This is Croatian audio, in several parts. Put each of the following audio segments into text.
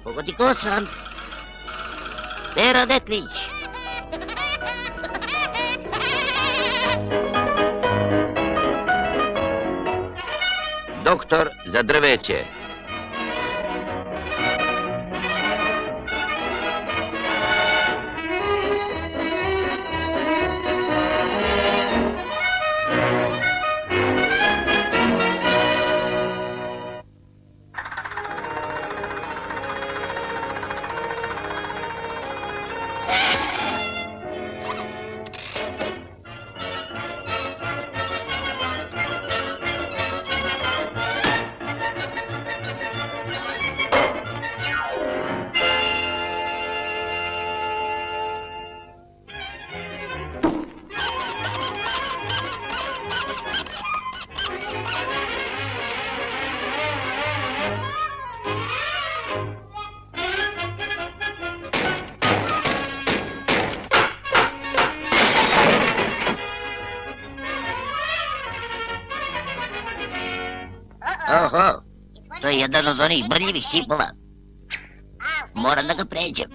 Pogodi kocam. Pera Detlić. Doktor za drveće. Oho, to je jedan od onih mrljivih tipova. Moram da ga pređem.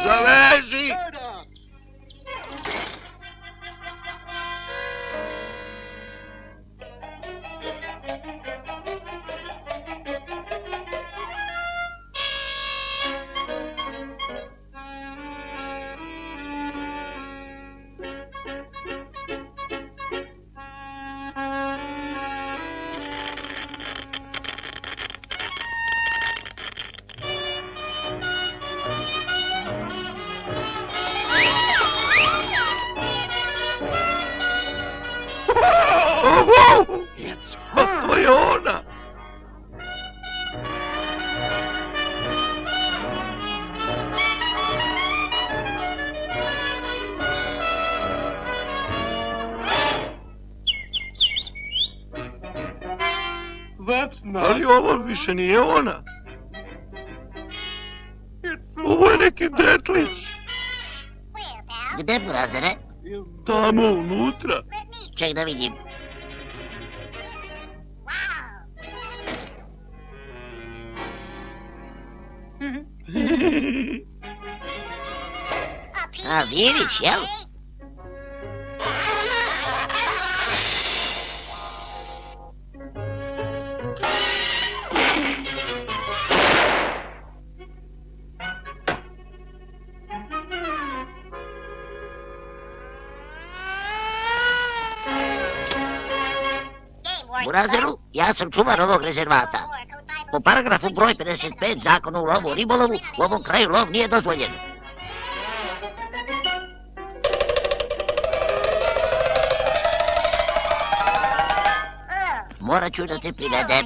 Zaveži! Pa to je ona! Ali ovo više nije ona. Ovo je neki Detlić. Gde, Burazere? Tamo unutra. Ček da vidim. A, vidiš, jel? Burazeru, ja sam čuvar ovog rezervata. Po paragrafu broj 55 zakona o lovu i ribolovu u ovom kraju lov nije dozvoljen. Morat ću da te privedem.